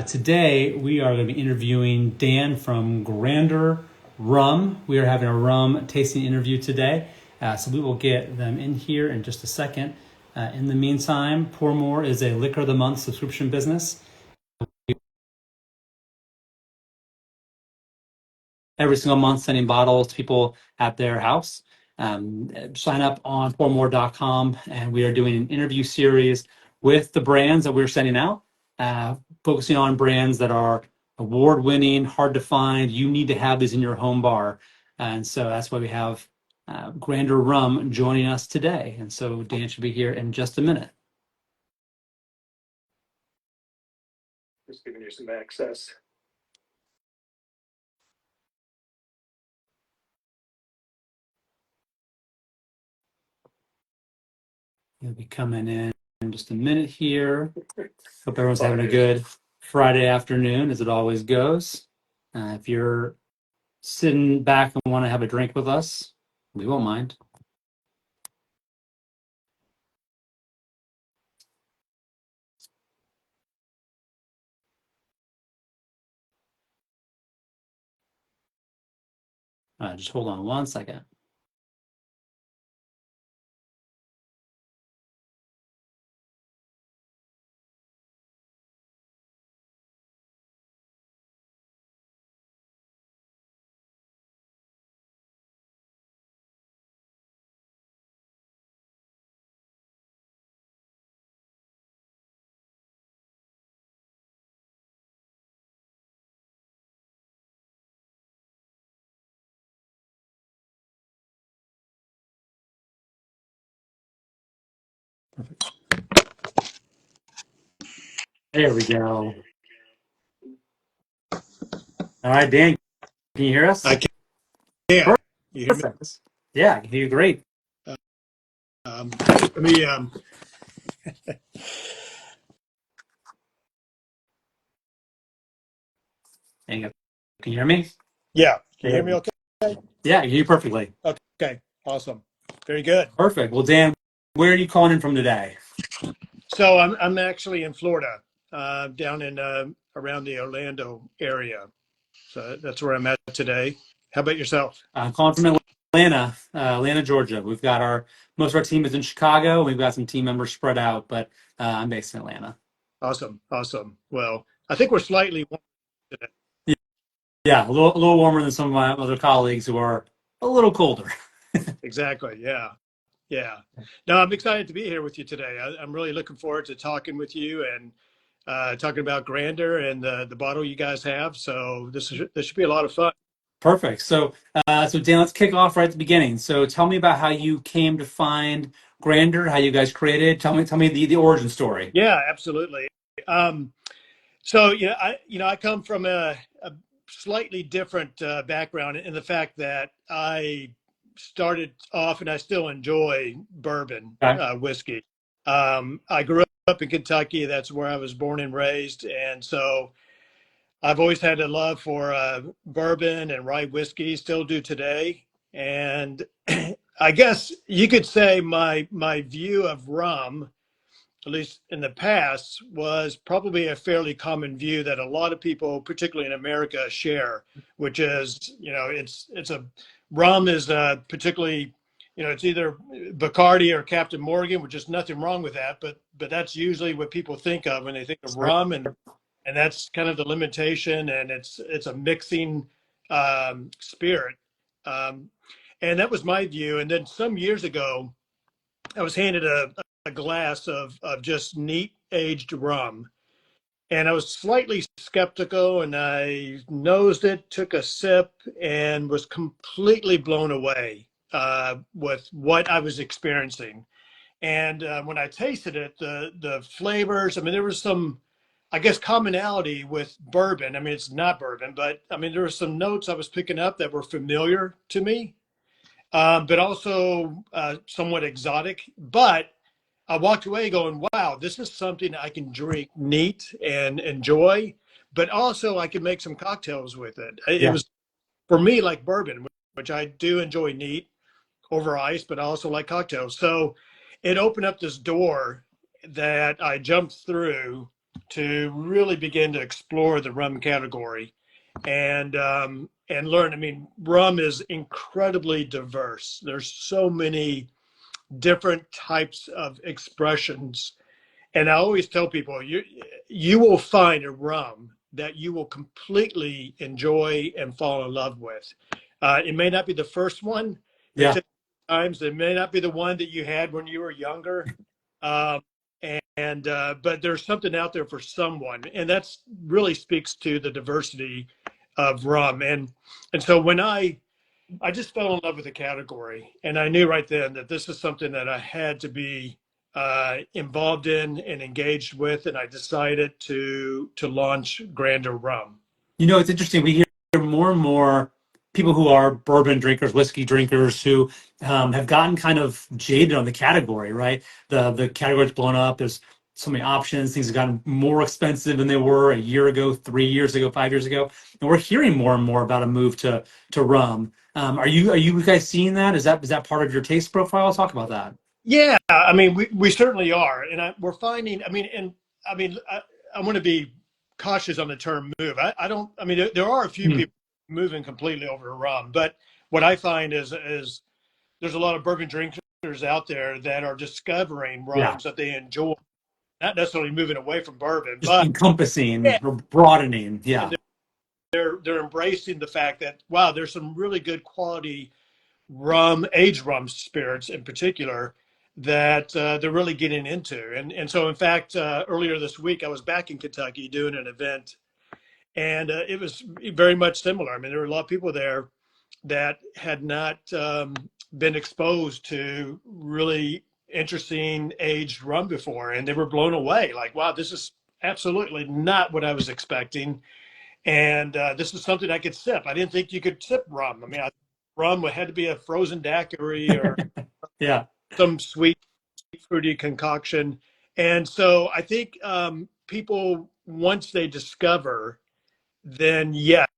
Today we are going to be interviewing Dan from PourMore Rum. We are having a rum tasting interview today, so we will get them in here in just a second. In the meantime, PourMore is a Liquor of the Month subscription business. Every single month, sending bottles to people at their house. Sign up on PourMore.com, and we are doing an interview series with the brands that we're sending out, focusing on brands that are award-winning, hard to find. You need to have these in your home bar, and so that's why we have PourMore Rum joining us today. And so Dan should be here in just a minute. Just giving you some access. He'll be coming in just a minute here. Hope everyone's having a good Friday afternoon, as it always goes. If you're sitting back and want to have a drink with us, we won't mind. Just hold on one second. Perfect. There we go. All right, Dan, can you hear us? I can. Yeah. You hear me? Perfect. Yeah, I can hear you great. Let me. Hang on. Can you hear me? Yeah. Can you hear me? Okay. Yeah, I can hear you perfectly. Okay. Awesome. Very good. Perfect. Well, Dan, where are you calling in from today? So I'm actually in Florida, down in around the Orlando area. So that's where I'm at today. How about yourself? I'm calling from Atlanta, Georgia. We've got most of our team is in Chicago. We've got some team members spread out, but I'm based in Atlanta. Awesome. Awesome. Well, I think we're slightly warm today. Yeah, a little warmer than some of my other colleagues who are a little colder. Exactly. Yeah. Yeah. No, I'm excited to be here with you today. I'm really looking forward to talking with you and talking about Grander and the bottle you guys have. So this should be a lot of fun. Perfect. So Dan, let's kick off right at the beginning. So tell me about how you came to find Grander, how you guys created. Tell me the origin story. Yeah, absolutely. So I come from a slightly different background in the fact that I started off, and I still enjoy bourbon Okay. whiskey. I grew up in Kentucky. That's where I was born and raised, and so I've always had a love for bourbon and rye whiskey. Still do today. And I guess you could say my view of rum, at least in the past, was probably a fairly common view that a lot of people, particularly in America, share, which is, it's a rum is particularly, it's either Bacardi or Captain Morgan, which is nothing wrong with that, but that's usually what people think of when they think of rum, and that's kind of the limitation, and it's a mixing spirit, and that was my view. And then some years ago, I was handed a glass of just neat aged rum. And I was slightly skeptical, and I nosed it, took a sip, and was completely blown away with what I was experiencing. And when I tasted it, the flavors, I mean, there was some, I guess, commonality with bourbon. I mean, it's not bourbon, but I mean, there were some notes I was picking up that were familiar to me, but also somewhat exotic. But I walked away going, wow, this is something I can drink neat and enjoy, but also I can make some cocktails with it. It was, for me, like bourbon, which I do enjoy neat over ice, but I also like cocktails. So it opened up this door that I jumped through to really begin to explore the rum category and learn. I mean, rum is incredibly diverse. There's so many different types of expressions, and I always tell people you will find a rum that you will completely enjoy and fall in love with. It may not be the first one that Yeah. took times. It may not be the one that you had when you were younger. Um, and but there's something out there for someone, and that's really speaks to the diversity of rum. And so when I just fell in love with the category, and I knew right then that this is something that I had to be involved in and engaged with, and I decided to launch Grander Rum. You know, it's interesting. We hear more and more people who are bourbon drinkers, whiskey drinkers, who have gotten kind of jaded on the category, right? The category's blown up. There's so many options. Things have gotten more expensive than they were a year ago, 3 years ago, 5 years ago. And we're hearing more and more about a move to rum. Are you guys seeing that? Is that part of your taste profile? Talk about that. Yeah, I mean, we certainly are, and we're finding. I mean, and I mean, I want to be cautious on the term move. I don't. I mean, there are a few Hmm. people moving completely over to rum, but what I find is there's a lot of bourbon drinkers out there that are discovering Yeah, rums that they enjoy, not necessarily moving away from bourbon, just but encompassing yeah, or broadening. and Yeah. they're embracing the fact that wow, there's some really good quality rum, aged rum spirits in particular that they're really getting into. And so, in fact, earlier this week, I was back in Kentucky doing an event, and it was very much similar. I mean, there were a lot of people there that had not been exposed to really interesting aged rum before, and they were blown away. Like, wow, this is absolutely not what I was expecting. And this is something I could sip. I didn't think you could sip rum. I mean, rum had to be a frozen daiquiri or Yeah. some sweet, fruity concoction. And so I think people, once they discover, then yes,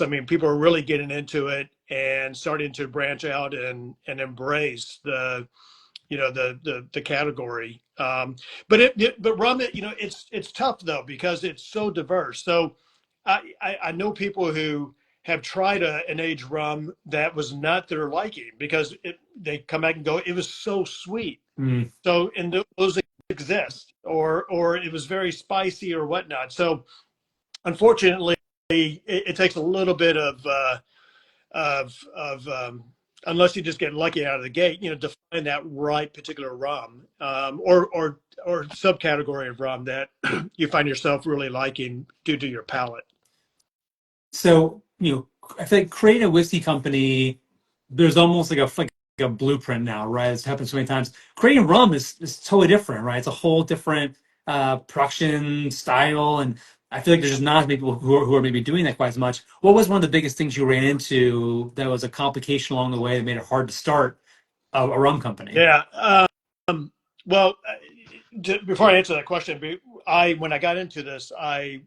I mean, people are really getting into it and starting to branch out and embrace the category. But rum, it's tough though because it's so diverse. So I know people who have tried an aged rum that was not their liking because they come back and go, it was so sweet. Mm. So and those exist, or it was very spicy or whatnot. So unfortunately, it takes a little bit of unless you just get lucky out of the gate, to find that right particular rum, or subcategory of rum that you find yourself really liking due to your palate. So, I think creating a whiskey company, there's almost like a blueprint now, right? It's happened so many times. Creating rum is totally different, right? It's a whole different production style, and I feel like there's just not as many people who are maybe doing that quite as much. What was one of the biggest things you ran into that was a complication along the way that made it hard to start a rum company? Yeah. Well, before I answer that question, when I got into this, I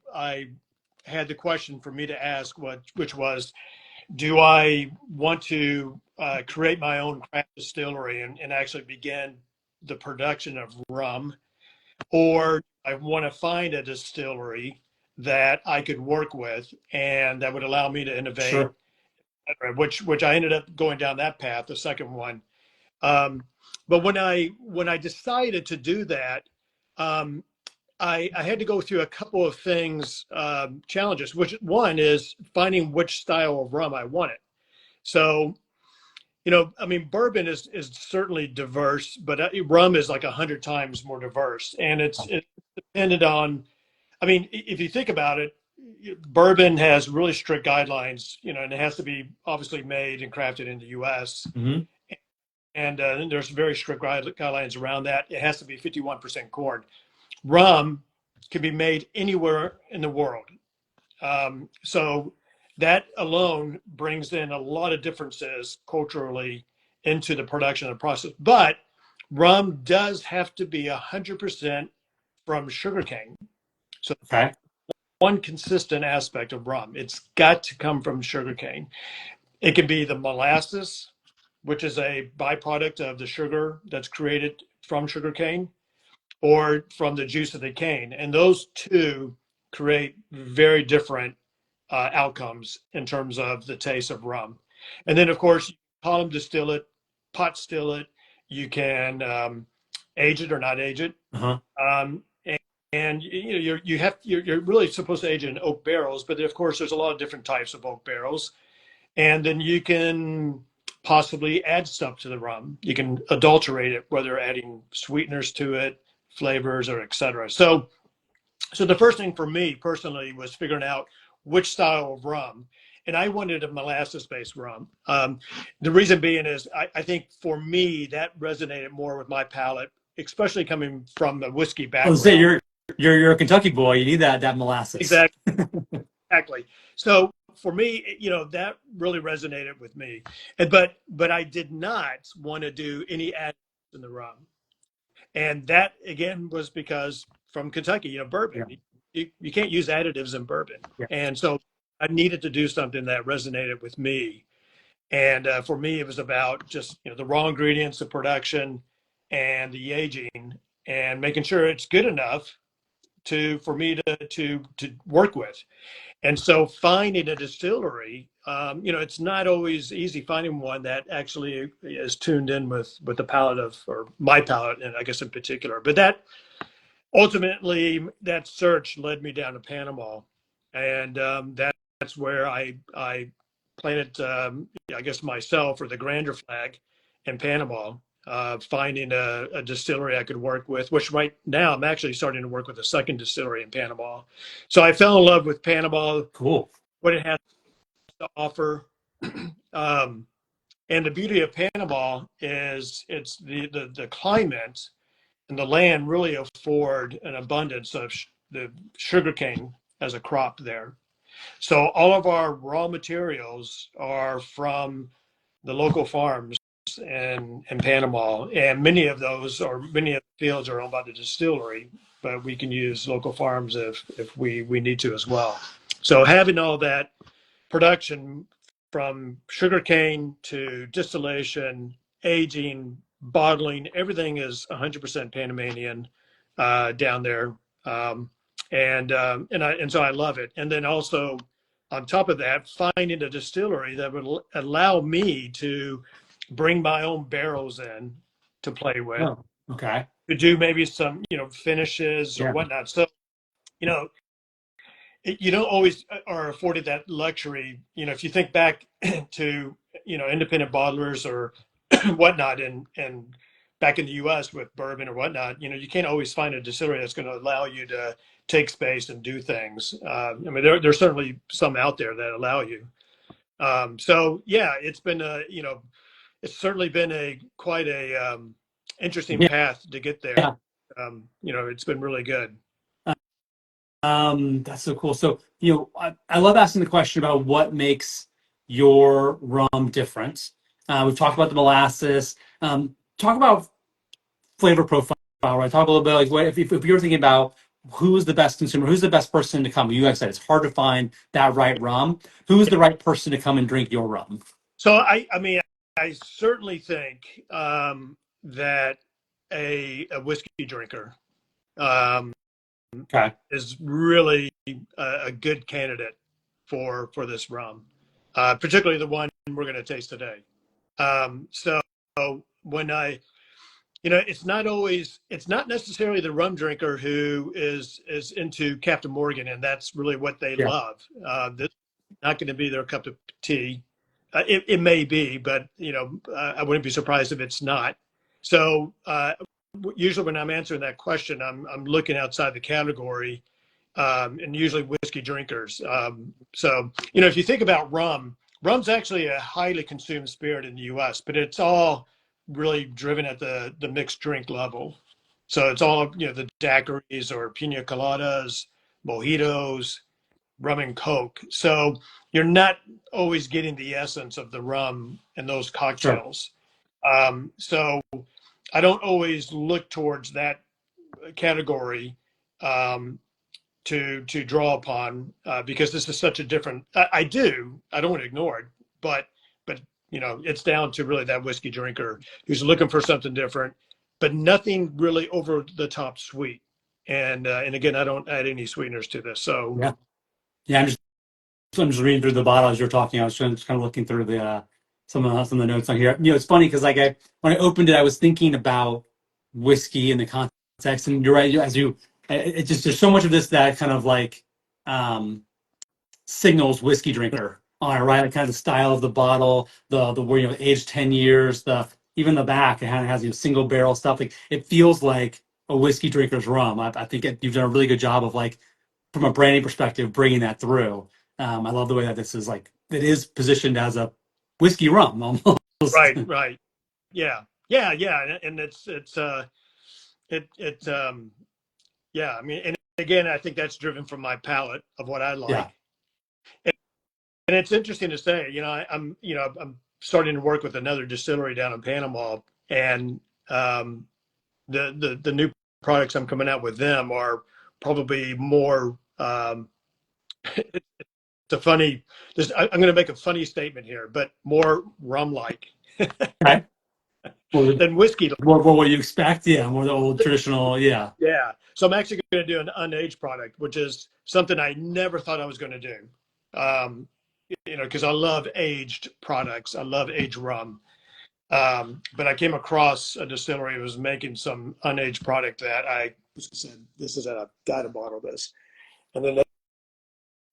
had the question for me to ask, which was, do I want to create my own craft distillery and actually begin the production of rum, or I want to find a distillery that I could work with and that would allow me to innovate, Sure. which I ended up going down that path, the second one. Um, but when I decided to do that, um, I had to go through a couple of things, challenges. Which one is finding which style of rum I wanted. So I mean, bourbon is certainly diverse, but rum is like 100 times more diverse, and it's dependent on. I mean, if you think about it, bourbon has really strict guidelines, and it has to be obviously made and crafted in the U.S. Hmm. And there's very strict guidelines around that. It has to be 51% corn. Rum can be made anywhere in the world. So that alone brings in a lot of differences culturally into the production of the process. But rum does have to be 100% from sugarcane. So Okay. one consistent aspect of rum, it's got to come from sugarcane. It can be the molasses, which is a byproduct of the sugar that's created from sugarcane, or from the juice of the cane. And those two create very different outcomes in terms of the taste of rum. And then, of course, you column distill it, pot still it. You can age it or not age it. Uh-huh. And you're really supposed to age it in oak barrels, but of course, there's a lot of different types of oak barrels. And then you can possibly add stuff to the rum. You can adulterate it, whether adding sweeteners to it, flavors, or etc. So the first thing for me personally was figuring out which style of rum, and I wanted a molasses-based rum. The reason being is I think for me that resonated more with my palate, especially coming from the whiskey Oh, say background. you're a Kentucky boy. You need that molasses. Exactly. Exactly. So for me, that really resonated with me. But I did not want to do any additives in the rum. And that again was because from Kentucky, bourbon, Yeah. you can't use additives in bourbon. Yeah. And so I needed to do something that resonated with me. And for me, it was about just, the raw ingredients, the production and the aging and making sure it's good enough for me to work with. And so finding a distillery, it's not always easy finding one that actually is tuned in with the palate or my palate, and I guess in particular. But that ultimately, that search led me down to Panama, and that's where I planted, I guess myself or the grander flag in Panama. Finding a distillery I could work with, which right now I'm actually starting to work with a second distillery in Panama. So I fell in love with Panama, Cool. what it has to offer. And the beauty of Panama is it's the climate and the land really afford an abundance of the sugarcane as a crop there. So all of our raw materials are from the local farms in Panama, and many of the fields are owned by the distillery, but we can use local farms if we need to as well. So having all that production from sugarcane to distillation, aging, bottling, everything is 100% Panamanian down there, and so I love it. And then also on top of that, finding a distillery that would allow me to bring my own barrels in to play with, Oh, okay. to do maybe some, finishes or Yeah. whatnot. So, you know, you don't always are afforded that luxury. If you think back to, independent bottlers or whatnot, and back in the U.S. with bourbon or whatnot, you can't always find a distillery that's going to allow you to take space and do things. I mean, there's certainly some out there that allow you. So yeah, it's been it's certainly been quite a interesting Yeah. path to get there. Yeah. It's been really good. That's so cool. So, I love asking the question about what makes your rum different. We've talked about the molasses. Talk about flavor profile, right? Talk a little bit like if you're thinking about who's the best consumer, who's the best person to come. You guys said it's hard to find that right rum. Who's the right person to come and drink your rum? So I mean, I certainly think that a whiskey drinker Okay. is really a good candidate for this rum, particularly the one we're going to taste today. So when it's not necessarily the rum drinker who is into Captain Morgan, and that's really what they Yeah. love. This is not going to be their cup of tea. It may be, but I wouldn't be surprised if it's not. So usually when I'm answering that question, I'm looking outside the category, and usually whiskey drinkers. So if you think about rum's actually a highly consumed spirit in the U.S., but it's all really driven at the mixed drink level. So it's all the daiquiris or pina coladas, mojitos, rum and coke. So you're not always getting the essence of the rum in those Sure. cocktails. So I don't always look towards that category to draw upon because this is such a different. I don't want to ignore it, but it's down to really that whiskey drinker who's looking for something different, but nothing really over the top sweet. And again, I don't add any sweeteners to this. So Yeah. Yeah. I'm just reading through the bottle as you're talking. I was just kind of looking through the some of the notes on here. You know, it's funny because like when I opened it, I was thinking about whiskey in the context, and you're right. It just there's so much of this that kind of like um, signals whiskey drinker on it, right? Like kind of the style of the bottle, the where aged 10 years, the even the back it kind of has single barrel stuff. Like it feels like a whiskey drinker's rum. I think you've done a really good job of like from a branding perspective bringing that through. I love the way that this is like it is positioned as a whiskey rum almost. right, yeah, and it's yeah. I mean, and again, I think that's driven from my palate of what I Yeah. like. And it's interesting to say, I'm starting to work with another distillery down in Panama, and um, the new products I'm coming out with them are probably more. It's a funny. I'm going to make a funny statement here, but more rum-like Okay. Well, than whiskey. what would you expect? Yeah, more the old traditional. Yeah. Yeah. So I'm actually going to do an unaged product, which is something I never thought I was going to do. Um, because I love aged products. I love aged rum. But I came across a distillery that was making some unaged product that I said, "This is I've got to bottle this." And then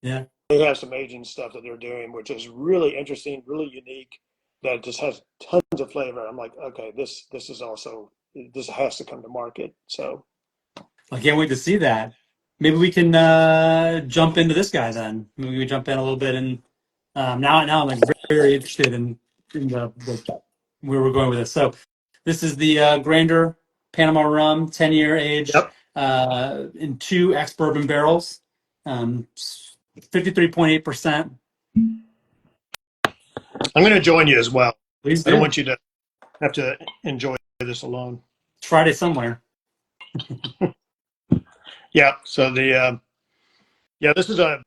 Yeah. they have some aging stuff that they're doing, which is really interesting, really unique. That just has tons of flavor. I'm like, okay, this is also this has to come to market. So I can't wait to see that. Maybe we can jump into this guy then. Maybe we jump in a little bit, and now I'm like very interested in the where we're going with this. So this is the Grander Panama Rum, 10-year aged yep, in two ex bourbon barrels, 53.8%. I'm going to join you as well. Please I don't do. want you to have to enjoy this alone. It's Friday somewhere. Yeah. So this is a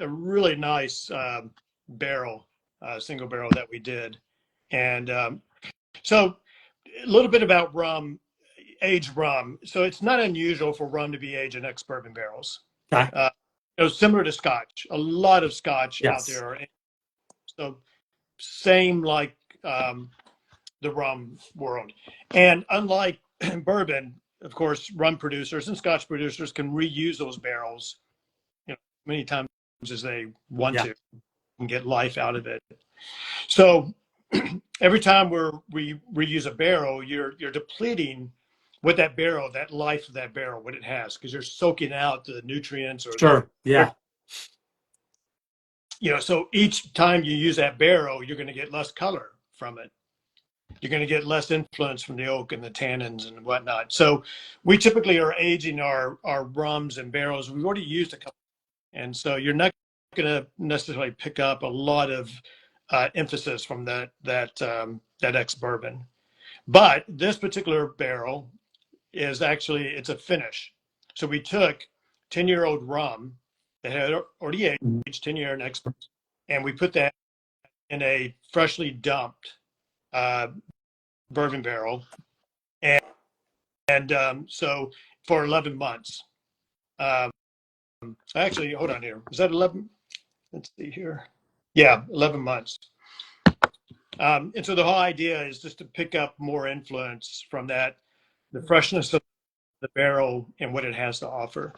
really nice barrel, single barrel that we did, and so a little bit about rum, aged rum. So it's not unusual for rum to be aged in ex-bourbon barrels. Okay. Uh, similar to Scotch, a lot of Scotch out Yes. there. So same like the rum world, and unlike bourbon, of course, rum producers and Scotch producers can reuse those barrels, many times as they want Yeah. to and get life out of it. So every time we reuse a barrel, you're depleting what that barrel, that life of that barrel, what it has, because you're soaking out the nutrients or Sure. Yeah. so each time you use that barrel, you're going to get less color from it. You're going to get less influence from the oak and the tannins and whatnot. So we typically are aging our rums and barrels. We've already used a couple, and so you're not going to necessarily pick up a lot of emphasis from that ex bourbon. But this particular barrel is actually it's a finish. So we took 10-year-old rum that had already aged 10-year ex, and we put that in a freshly dumped uh, bourbon barrel, and so for 11 months. Um, Actually, hold on here. Is that 11? Let's see here. Yeah, 11 months. And so the whole idea is just to pick up more influence from that, the freshness of the barrel and what it has to offer.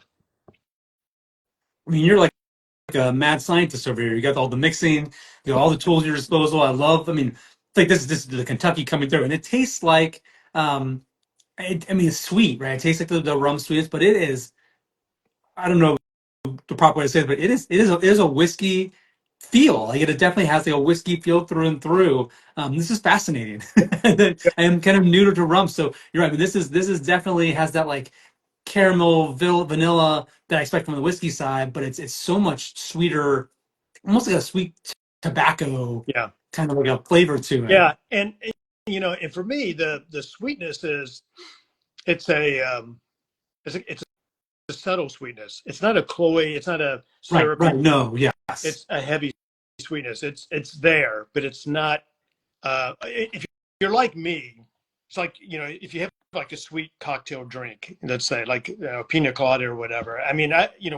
I mean, you're like a mad scientist over here. You got all the mixing, you got all the tools at your disposal. I love. I mean, it's like this is the Kentucky coming through, and it tastes like. I mean, it's sweet, right? It tastes like the rum sweetness, but it is. I don't know the proper way to say it, but it is a whiskey feel. Like it definitely has like a whiskey feel through and through. This is fascinating, and kind of new to rum. So you're right. But this is definitely has that like caramel vanilla that I expect from the whiskey side, but it's so much sweeter, almost like a sweet tobacco Yeah, kind of like a flavor to it. yeah, and for me, the sweetness is it's a it's a subtle sweetness. It's not a cloy. It's not a Right, syrupy. right. No, yes. It's a heavy sweetness. It's there, but it's not. If you're like me, it's like, if you have like a sweet cocktail drink, let's say like pina colada or whatever. I mean,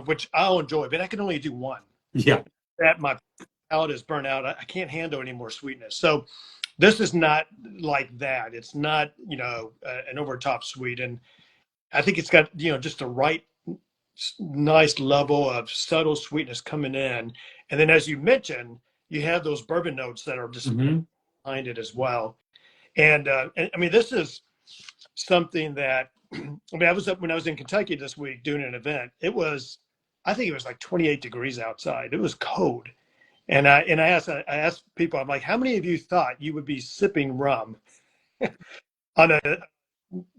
which I'll enjoy, but I can only do one. Yeah. That my palate is burnt out. I can't handle any more sweetness. So this is not like that. It's not, an over top sweet. And I think it's got, just the right nice level of subtle sweetness coming in. And then, as you mentioned, you have those bourbon notes that are just Mm-hmm. behind it as well. And I mean, this is something that I mean, I was up when I was in Kentucky this week doing an event. I think it was like 28 degrees outside. It was cold, and I asked people, I'm like, how many of you thought you would be sipping rum on a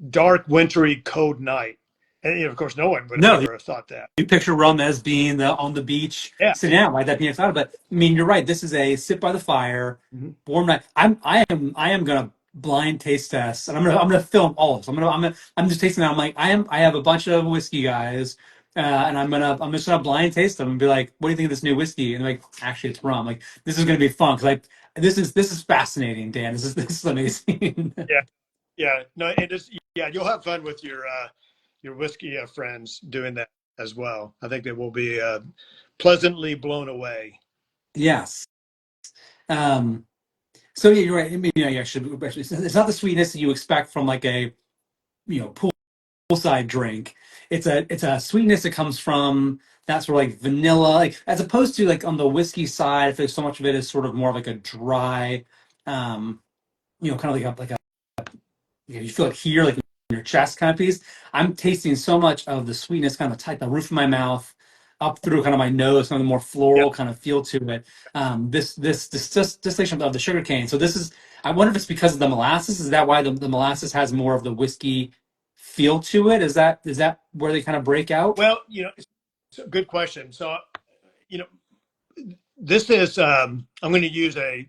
dark, wintry, cold night? And of course, no one would No, ever have thought that. you picture rum as being on the beach, Yeah. sitting out like that pina colada. But I mean, you're right. This is a sit by the fire, Mhm. warm night. I am gonna blind taste test, and I'm gonna film all of this. I'm just tasting it. I'm like, I have a bunch of whiskey guys, and I'm just gonna blind taste them and be like, what do you think of this new whiskey? And they're like, actually, it's rum. Like, this is gonna be fun because like this is fascinating, Dan. This is amazing. Yeah. Yeah. No, it is. Yeah, you'll have fun with your whiskey friends doing that as well. I think they will be pleasantly blown away. Yes. Um, So yeah, you're right. Maybe I should. It's not the sweetness that you expect from like a poolside drink. It's a sweetness that comes from that sort of like vanilla, like as opposed to like on the whiskey side. I feel like so much of it is sort of more of like a dry, um, kind of you feel it here, like in your chest kind of piece. I'm tasting so much of the sweetness, kind of tight the roof of my mouth, up through kind of my nose, kind of the more Yeah. floral kind of feel to it. This distillation of the sugar cane. So this is. I wonder if it's because of the molasses. Is that why the molasses has more of the whiskey feel to it? Is that where they kind of break out? Well, it's a good question. So, you know, this is I'm going to use a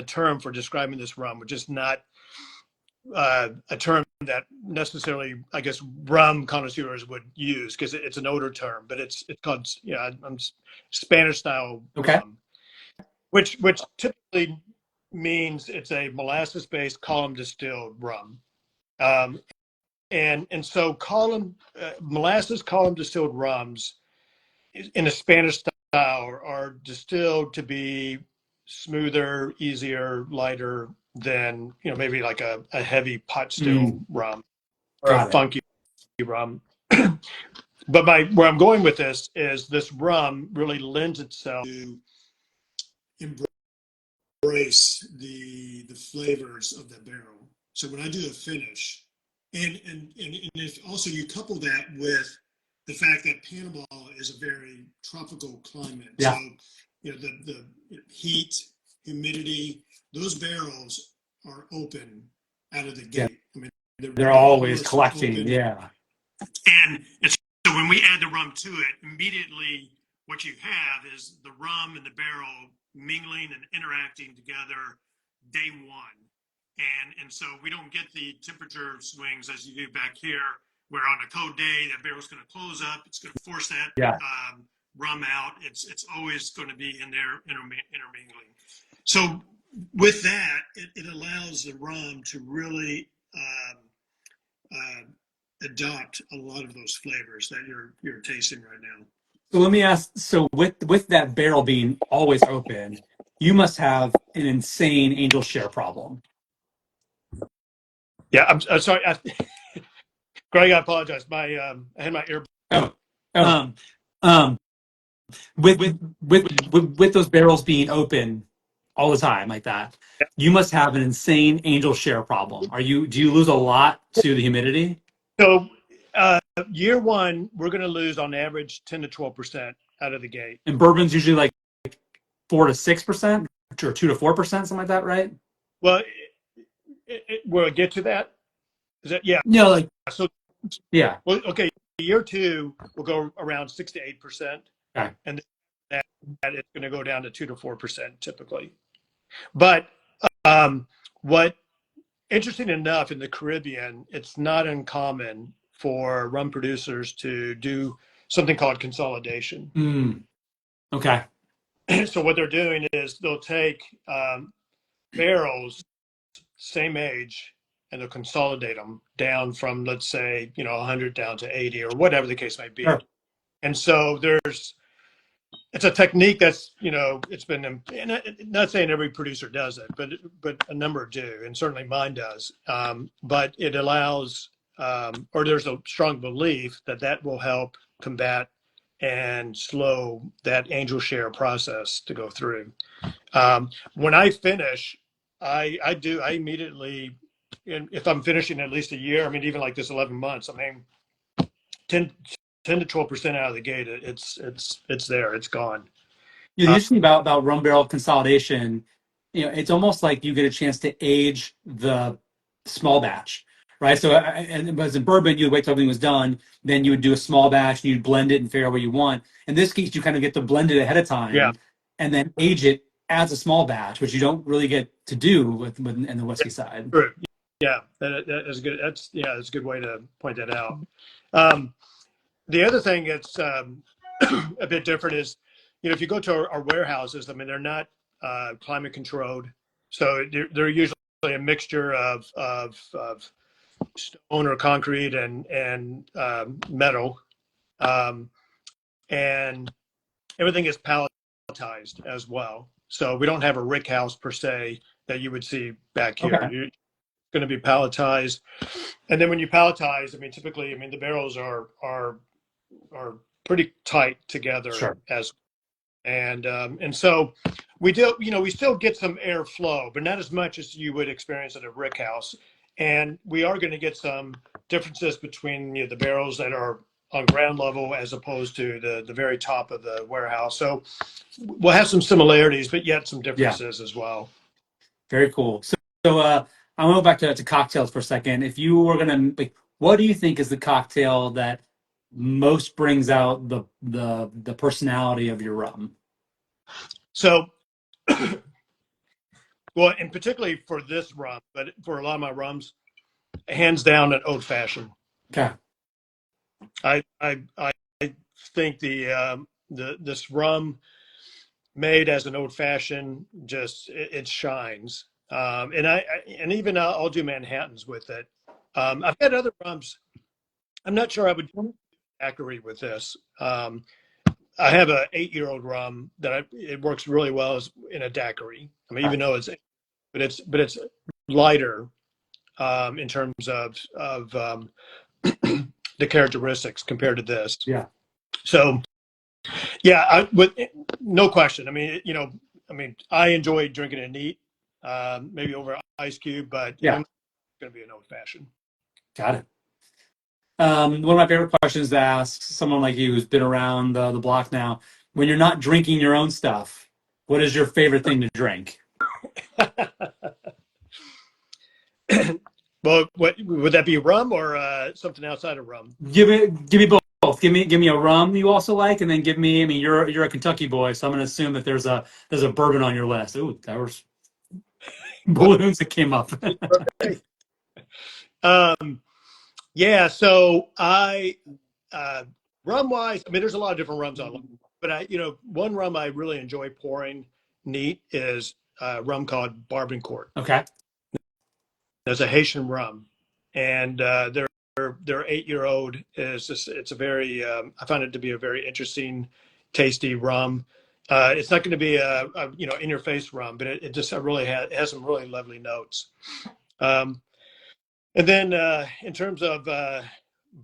term for describing this rum, which is not a term that necessarily, I guess, rum connoisseurs would use because it's an older term, but it's called Spanish style Okay. rum, which typically means it's a molasses based column distilled rum. Um, and so molasses column distilled rums in a Spanish style are distilled to be smoother, easier, lighter than maybe like a heavy pot still Mm, rum or a got it. funky rum. But where I'm going with this is this rum really lends itself to embrace the flavors of the barrel. So when I do a finish, and if also you couple that with the fact that Panama is a very tropical climate, so Yeah, the heat, humidity, those barrels are open out of the yeah. gate. I mean, They're the always pores are collecting. open, Yeah, and so when we add the rum to it, immediately what you have is the rum and the barrel mingling and interacting together day one. And so we don't get the temperature swings as you do back here, where on a cold day that barrel's going to close up, it's going to force that yeah. rum out. It's always going to be in there intermingling. So with that, it allows the rum to really adopt a lot of those flavors that you're tasting right now. So let me ask. So with that barrel being always open, you must have an insane angel share problem. Yeah, I'm sorry, Greg. I apologize. I had my ear. Oh, oh. Um, with with those barrels being open all the time like that, you must have an insane angel share problem. Do you lose a lot to the humidity? So year one, we're going to lose on average 10 to 12% out of the gate. And bourbon's usually like 4 to 6%, or 2 to 4%, something like that, right? Well, will it get to that? Is that yeah? No, like So yeah. well, okay. Year two will go around 6 to 8%, Okay. and that it's going to go down to 2 to 4% typically. But what interesting enough in the Caribbean, it's not uncommon for rum producers to do something called consolidation. Mm, okay. So what they're doing is they'll take barrels, same age, and they'll consolidate them down from, let's say, 100 down to 80 or whatever the case may be. Sure. And so it's a technique that's, it's been, and not saying every producer does it, but a number do, and certainly mine does. But it allows, or there's a strong belief that will help combat and slow that angel share process to go through. When I finish, I immediately, and if I'm finishing at least a year, I mean, even like this 11 months, I mean, 10 to 12% out of the gate, it's there, it's gone. The interesting about rum barrel consolidation, it's almost like you get a chance to age the small batch, right? So, and as in bourbon, you'd wait till everything was done, then you would do a small batch, and you'd blend it and figure out what you want. In this case, you kind of get to blend it ahead of Yeah, time, and then age it as a small batch, which you don't really get to do with in the whiskey side. true. Yeah, that is good. That's a good way to point that out. The other thing that's a bit different is, if you go to our warehouses, I mean, they're not climate controlled, so they're usually a mixture of stone or concrete and metal, and everything is palletized as well. So we don't have a rick house per se that you would see back here. Okay. You're going to be palletized, and then when you palletize, I mean, typically, the barrels are pretty tight together. Sure. And so we do, we still get some airflow, but not as much as you would experience at a rick house. And we are going to get some differences between the barrels that are on ground level as opposed to the very top of the warehouse. So we'll have some similarities, but yet some differences as well. Very cool. So I want to go back to cocktails for a second. If you were gonna, what do you think is the cocktail that most brings out the personality of your rum? So, well, and particularly for this rum, but for a lot of my rums, hands down, an old fashioned. Okay. I think this rum made as an old fashioned, just it shines. And even I'll do Manhattans with it. I've had other rums. I'm not sure I would agree with this. I have a 8-year-old rum that it works really well in a daiquiri. I mean, even though it's lighter in terms of the characteristics compared to this. Yeah. So, yeah, with no question. I mean, I enjoy drinking it neat, maybe over an ice cube, but yeah, it's going to be an old fashioned. Got it. One of my favorite questions to ask someone like you who's been around the block now: when you're not drinking your own stuff, what is your favorite thing to drink? Well, what would that be, rum or something outside of rum? Give me both. Give me a rum you also like, and then give me. I mean, you're a Kentucky boy, so I'm going to assume that there's a bourbon on your list. Ooh, there was balloons that came up. Yeah. So rum wise, I mean, there's a lot of different rums on, but one rum I really enjoy pouring neat is rum called Bourbon Court. Okay. There's a Haitian rum, and their 8-year-old it's a very I find it to be a very interesting, tasty rum. It's not going to be a in your face rum, but it just really has some really lovely notes. And then in terms of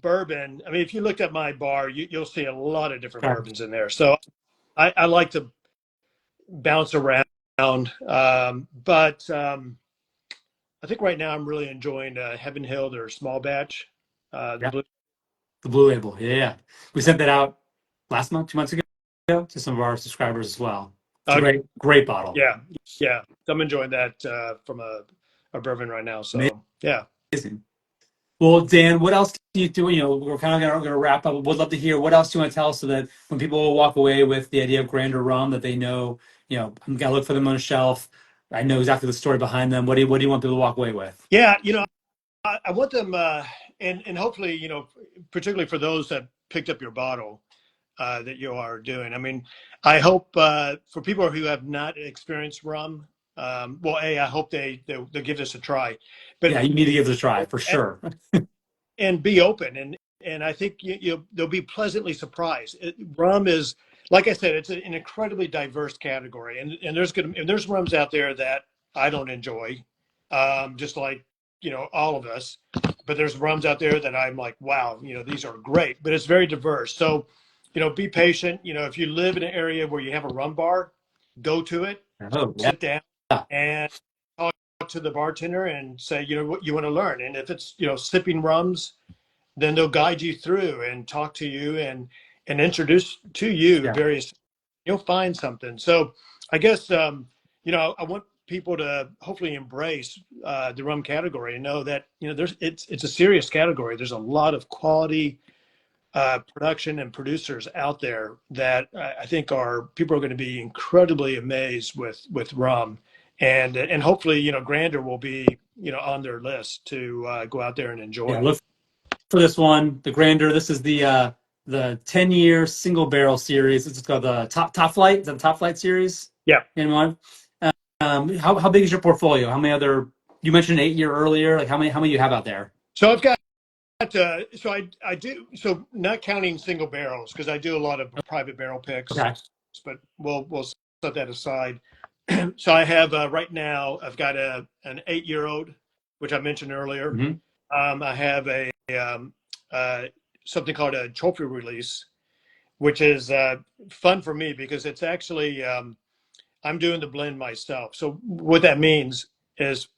bourbon, I mean, if you looked at my bar, you'll see a lot of different bourbons in there. So I like to bounce around, but I think right now I'm really enjoying Heaven Hill, their small batch. The Blue Label. Yeah. We sent that out last month, 2 months ago, to some of our subscribers as well. It's a great bottle. Yeah. I'm enjoying that from a bourbon right now. So, yeah. Amazing. Well, Dan, what else do you do? We're kind of going to wrap up. We'd love to hear what else do you want to tell us so that when people walk away with the idea of Grander Rum, that they know, I'm going to look for them on a shelf. I know exactly the story behind them. What do you want people to walk away with? Yeah, I want them, and hopefully, particularly for those that picked up your bottle that you are doing. I mean, I hope for people who have not experienced rum, Well, I hope they'll give this a try, but Yeah, you need to give it a try for sure. and be open, and I think they'll be pleasantly surprised. Rum is, like I said, it's an incredibly diverse category, and there's rums out there that I don't enjoy, just like all of us. But there's rums out there that I'm like, wow, these are great. But it's very diverse. So, be patient. If you live in an area where you have a rum bar, go to it, Oh, yeah. sit down, and talk to the bartender and say, what you want to learn. And if it's sipping rums, then they'll guide you through and talk to you and introduce to you Yeah. various. You'll find something. So I guess I want people to hopefully embrace the rum category and know that it's a serious category. There's a lot of quality production and producers out there that I think people are going to be incredibly amazed with rum, and hopefully Grander will be on their list to go out there and Yeah, enjoy. look for this one, the Grander. This is the 10-year single barrel series. It's called the Top Flight. Is that the Top Flight series? Yeah. Anyone? How big is your portfolio? How many other? You mentioned 8-year earlier. Like how many you have out there? So I've got I do, so not counting single barrels, because I do a lot of private barrel picks, Okay. but we'll set that aside. So I have right now I've got an 8-year-old, which I mentioned earlier. Mm-hmm. I have a something called a trophy release, which is fun for me because it's actually I'm doing the blend myself. So what that means is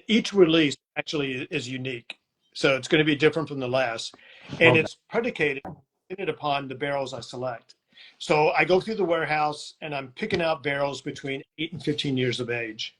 each release actually is unique. So it's going to be different from the last. And Love that. it's predicated upon the barrels I select. So I go through the warehouse and I'm picking out barrels between 8 and 15 years of age.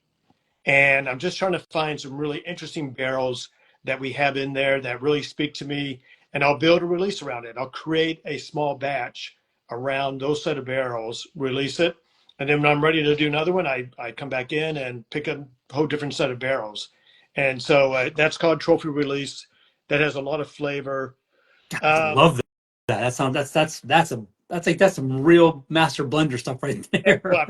And I'm just trying to find some really interesting barrels that we have in there that really speak to me. And I'll build a release around it. I'll create a small batch around those set of barrels, release it. And then when I'm ready to do another one, I come back in and pick a whole different set of barrels. And so that's called trophy release. That has a lot of flavor. I love that. That sounds that's some real master blender stuff right there. Well,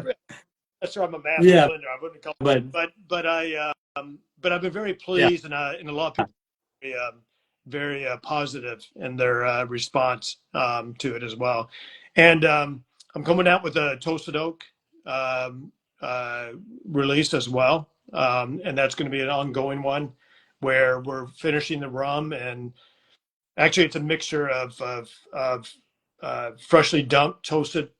that's why I'm a master Yeah, blender. I wouldn't call but it, but I've been very yeah, pleased, and a lot of people are very positive in their response to it as well. And I'm coming out with a toasted oak um, release as well, and that's going to be an ongoing one where we're finishing the rum, and actually it's a mixture of freshly dumped toasted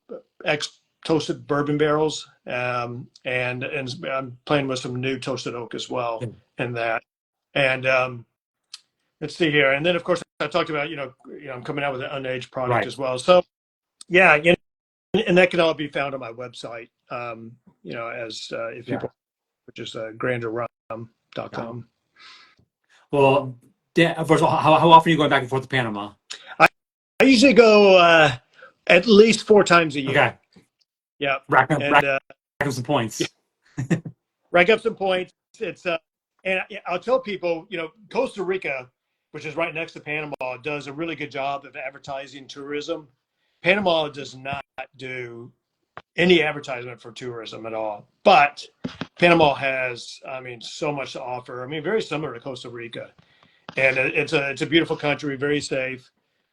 toasted bourbon barrels, and I'm playing with some new toasted oak as well in that. And let's see here, and then of course I talked about I'm coming out with an unaged product right. as well. So yeah, and that can all be found on my website. As if Yeah. people, which is granderrum.com. Well, first of all, how often are you going back and forth to Panama? I usually go at least 4 times a year. Okay, Yeah, rack and up some points. rack up some points. It's and I'll tell people, Costa Rica, which is right next to Panama, does a really good job of advertising tourism. Panama does not do any advertisement for tourism at all, but Panama has, so much to offer. Very similar to Costa Rica, and it's a beautiful country, very safe.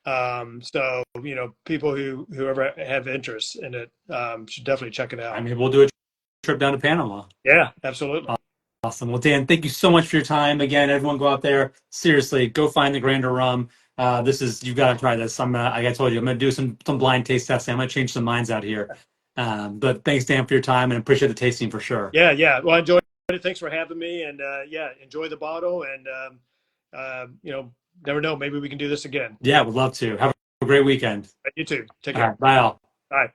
So people whoever have interest in it should definitely check it out. We'll do a trip down to Panama. Yeah, absolutely. Awesome. Well, Dan, thank you so much for your time. Again, everyone go out there. Seriously, go find the Grander Rum. You've got to try this. Like I told you, I'm going to do some blind taste testing. I'm going to change some minds out here. But thanks, Dan, for your time, and appreciate the tasting for sure. Yeah. Well, I enjoyed it. Thanks for having me. And enjoy the bottle. And, never know. Maybe we can do this again. Yeah, would love to. Have a great weekend. You too. Take All care. right, bye all. Bye.